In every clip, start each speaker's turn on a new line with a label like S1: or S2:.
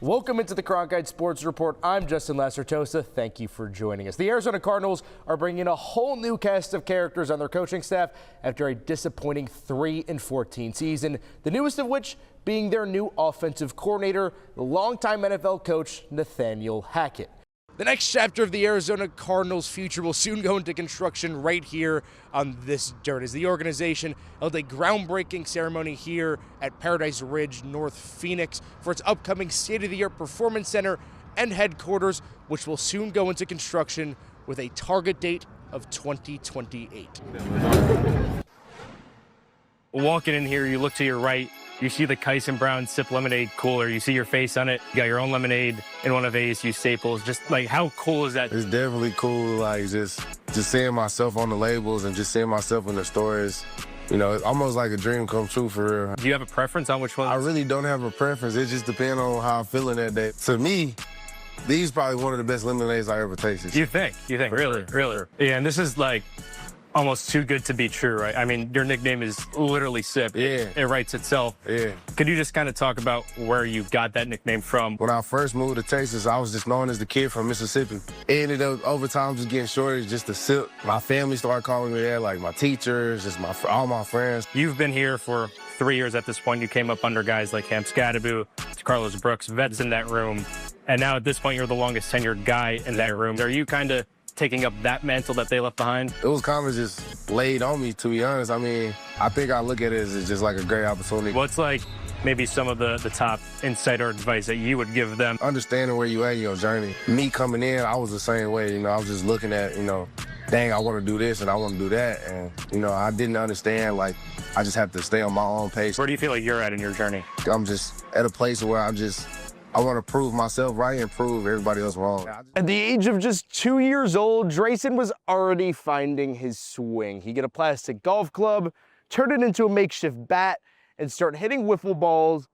S1: Welcome into the Cronkite Sports Report. I'm Justin LaCertosa. Thank you for joining us. The Arizona Cardinals are bringing a whole new cast of characters on their coaching staff after a disappointing 3-14 season, the newest of which being their new offensive coordinator, the longtime NFL coach Nathaniel Hackett. The next chapter of the Arizona Cardinals' future will soon go into construction right here on this dirt, as the organization held a groundbreaking ceremony here at Paradise Ridge, North Phoenix, for its upcoming state-of-the-art performance center and headquarters, which will soon go into construction with a target date of 2028.
S2: Walking in here, you look to your right, you see the Kyson Brown Sip Lemonade cooler. You see your face on it. You got your own lemonade in one of ASU staples. Just like, how cool is that?
S3: It's definitely cool, like just seeing myself on the labels and just seeing myself in the stories. You know, it's almost like a dream come true for real.
S2: Do you have a preference on which one?
S3: I really don't have a preference. It just depends on how I'm feeling that day. To me, these probably one of the best lemonades I ever tasted.
S2: You think? Really? Yeah, and this is like almost too good to be true, right? I mean, your nickname is literally Sip.
S3: Yeah.
S2: It writes itself.
S3: Yeah.
S2: Could you just kind of talk about where you got that nickname from?
S3: When I first moved to Texas, I was just known as the kid from Mississippi. It ended up over time just getting shorter, just to Sip. My family started calling me that, like my teachers, just all my friends.
S2: You've been here for 3 years at this point. You came up under guys like Ham Scadaboo, Carlos Brooks, vets in that room. And now at this point, you're the longest tenured guy in that room. Are you kind of taking up that mantle that they left behind?
S3: It was kind of just laid on me, to be honest. I mean, I think I look at it as just like a great opportunity.
S2: What's like maybe some of the top insight or advice that you would give them?
S3: Understanding where you at in your journey. Me coming in, I was the same way. You know, I was just looking at, dang, I want to do this and I want to do that. And, I didn't understand, like, I just have to stay on my own pace.
S2: Where do you feel like you're at in your journey?
S3: I'm just at a place where I want to prove myself right and prove everybody else wrong.
S1: At the age of just 2 years old, Drayson was already finding his swing. He'd get a plastic golf club, turn it into a makeshift bat, and start hitting wiffle balls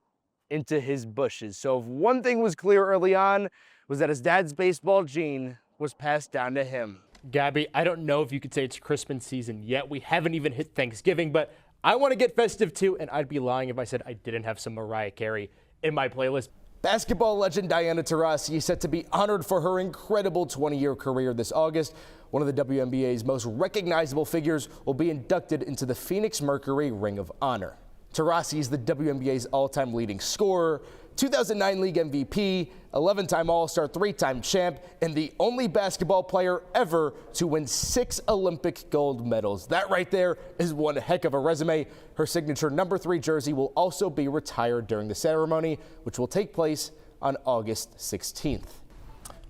S1: into his bushes. So if one thing was clear early on, was that his dad's baseball gene was passed down to him. Gabby, I don't know if you could say it's Christmas season yet. We haven't even hit Thanksgiving, but I want to get festive too, and I'd be lying if I said I didn't have some Mariah Carey in my playlist. Basketball legend Diana Taurasi is set to be honored for her incredible 20-year career this August. One of the WNBA's most recognizable figures will be inducted into the Phoenix Mercury Ring of Honor. Taurasi is the WNBA's all-time leading scorer, 2009 League MVP, 11-time All-Star, 3-time champ, and the only basketball player ever to win 6 Olympic gold medals. That right there is one heck of a resume. Her signature number 3 jersey will also be retired during the ceremony, which will take place on August 16th.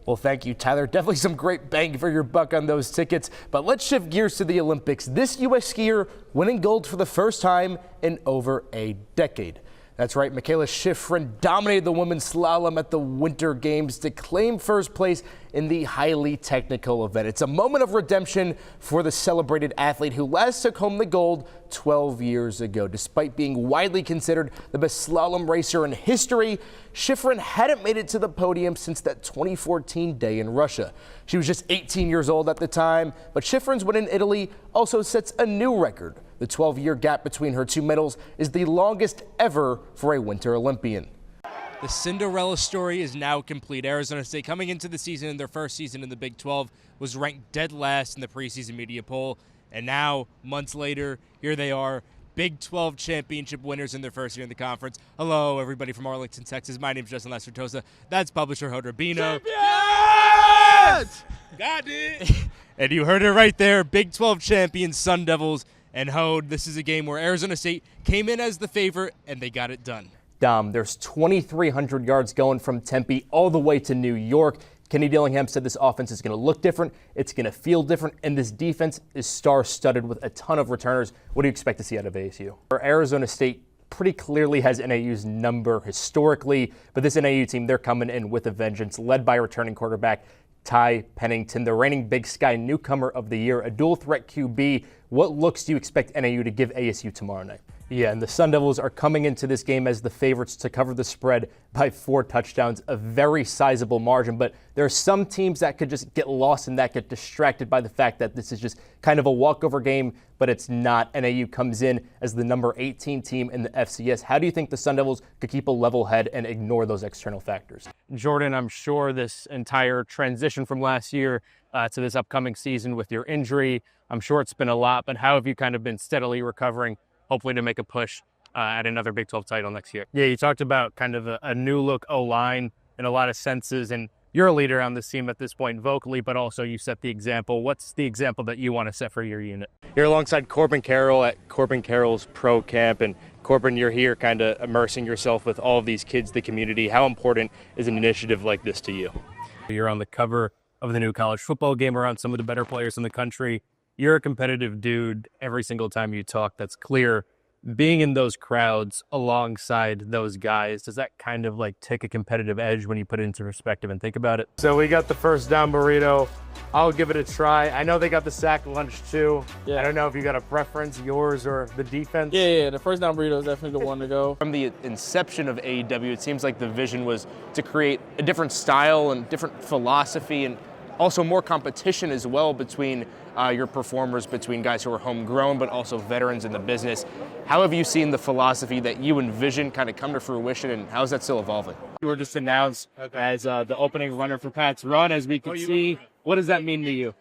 S1: Well, thank you, Tyler. Definitely some great bang for your buck on those tickets. But let's shift gears to the Olympics. This U.S. skier winning gold for the first time in over a decade. That's right, Michaela Schifrin dominated the women's slalom at the Winter Games to claim first place in the highly technical event. It's a moment of redemption for the celebrated athlete who last took home the gold 12 years ago. Despite being widely considered the best slalom racer in history, Schifrin hadn't made it to the podium since that 2014 day in Russia. She was just 18 years old at the time, but Schifrin's win in Italy also sets a new record. The 12-year gap between her two medals is the longest ever for a Winter Olympian. The Cinderella story is now complete. Arizona State, coming into the season in their first season in the Big 12, was ranked dead last in the preseason media poll. And now, months later, here they are, Big 12 championship winners in their first year in the conference. Hello, everybody from Arlington, Texas. My name is Justin LaCertosa. That's publisher Hoder Bino.
S4: Champions!
S1: Got it! And you heard it right there, Big 12 champions, Sun Devils. And Hode, this is a game where Arizona State came in as the favorite, and they got it done. Dom, there's 2,300 yards going from Tempe all the way to New York. Kenny Dillingham said this offense is going to look different, it's going to feel different, and this defense is star-studded with a ton of returners. What do you expect to see out of ASU? Arizona State pretty clearly has NAU's number historically, but this NAU team, they're coming in with a vengeance, led by returning quarterback Ty Pennington, the reigning Big Sky newcomer of the year, a dual-threat QB
S5: What looks do you expect NAU to give ASU tomorrow night? Yeah, and the Sun Devils are coming into this game as the favorites to cover the spread by 4 touchdowns, a very sizable margin. But there are some teams that could just get lost and that get distracted by the fact that this is just kind of a walkover game, but it's not. NAU comes in as the number 18 team in the FCS. How do you think the Sun Devils could keep a level head and ignore those external factors?
S2: Jordan, I'm sure this entire transition from last year to this upcoming season with your injury, I'm sure it's been a lot, but how have you kind of been steadily recovering, hopefully to make a push at another Big 12 title next year? Yeah, you talked about kind of a new look O-line in a lot of senses, and you're a leader on this team at this point vocally, but also you set the example. What's the example that you want to set for your unit? You're alongside Corbin Carroll at Corbin Carroll's pro camp, and Corbin, you're here kind of immersing yourself with all of these kids, the community. How important is an initiative like this to you? You're on the cover of the new college football game around some of the better players in the country. You're a competitive dude every single time you talk. That's clear. Being in those crowds alongside those guys, does that kind of like take a competitive edge when you put it into perspective and think about it?
S1: So we got the first down burrito. I'll give it a try. I know they got the sack lunch too.
S6: Yeah.
S1: I don't know if you got a preference, yours or the defense.
S6: Yeah, the first down burrito is definitely the one to go.
S1: From the inception of AEW, it seems like the vision was to create a different style and different philosophy and also more competition as well between your performers, between guys who are homegrown but also veterans in the business. How have you seen the philosophy that you envision kind of come to fruition, and how is that still evolving?
S2: You were just announced as the opening runner for Pat's run, as we can see. What does that mean to you?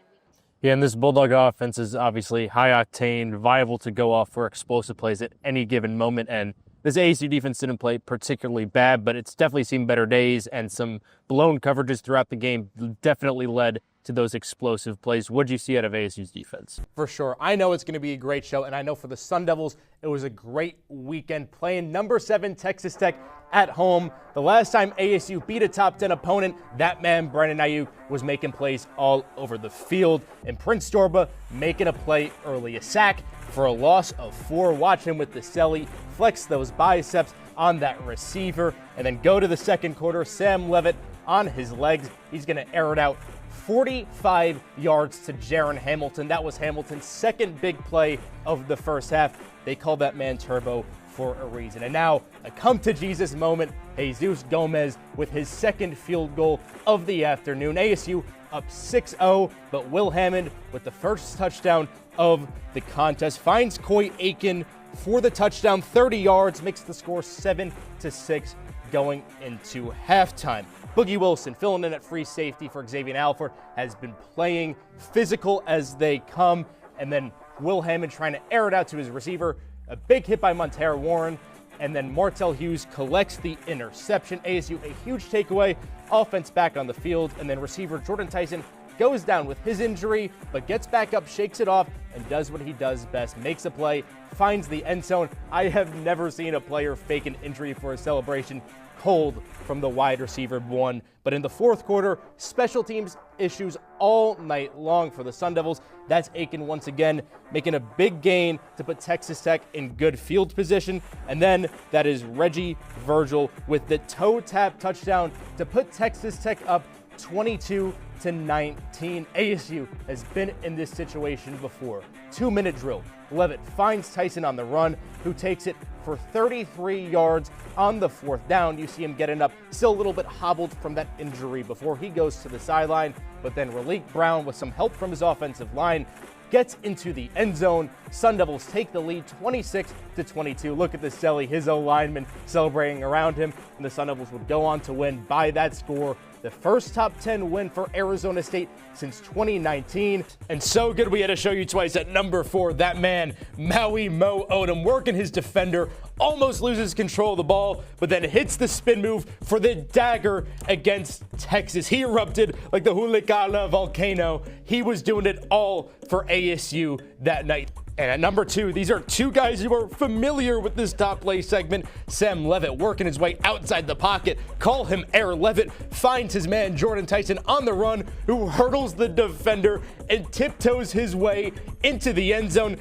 S2: Yeah, and this Bulldog offense is obviously high octane, viable to go off for explosive plays at any given moment. And this ASU defense didn't play particularly bad, but it's definitely seen better days, and some blown coverages throughout the game definitely led to those explosive plays. What did you see out of ASU's defense?
S5: For sure. I know it's going to be a great show, and I know for the Sun Devils, it was a great weekend playing number 7 Texas Tech at home. The last time ASU beat a top 10 opponent, that man, Brandon Ayuk, was making plays all over the field. And Prince Dorba making a play early, a sack for a loss of 4. Watch him with the celly, flex those biceps on that receiver, and then go to the second quarter. Sam Levitt on his legs. He's going to air it out 45 yards to Jaron Hamilton. That was Hamilton's second big play of the first half. They called that man Turbo for a reason. And now a come-to-Jesus moment. Jesus Gomez with his second field goal of the afternoon. ASU up 6-0, but Will Hammond with the first touchdown of the contest finds Coy Aiken for the touchdown, 30 yards, makes the score 7-6 going into halftime. Boogie Wilson filling in at free safety for Xavier Alford has been playing physical as they come, and then Will Hammond trying to air it out to his receiver. A big hit by Montero Warren, and then Martell Hughes collects the interception. ASU a huge takeaway, offense back on the field, and then receiver Jordan Tyson goes down with his injury, but gets back up, shakes it off, and does what he does best, makes a play, finds the end zone. I have never seen a player fake an injury for a celebration. Cold from the wide receiver one. But in the fourth quarter, special teams issues all night long for the Sun Devils. That's Aiken once again making a big gain to put Texas Tech in good field position. And then that is Reggie Virgil with the toe tap touchdown to put Texas Tech up 22-19. ASU has been in this situation before. 2-minute drill. Levitt finds Tyson on the run, who takes it for 33 yards on the fourth down. You see him getting up, still a little bit hobbled from that injury before he goes to the sideline, but then Raleek Brown, with some help from his offensive line, gets into the end zone. Sun Devils take the lead 26-22. Look at the Selly, his O-lineman celebrating around him, and the Sun Devils would go on to win by that score. The first top 10 win for Arizona State since 2019. And so good we had to show you twice at number 4, that man, Maui Mo Odom, working his defender, almost loses control of the ball, but then hits the spin move for the dagger against Texas. He erupted like the Hulicala volcano. He was doing it all for ASU that night. And at number 2, these are two guys who are familiar with this top play segment. Sam Levitt working his way outside the pocket. Call him Air Levitt. Finds his man Jordan Tyson on the run, who hurdles the defender and tiptoes his way into the end zone.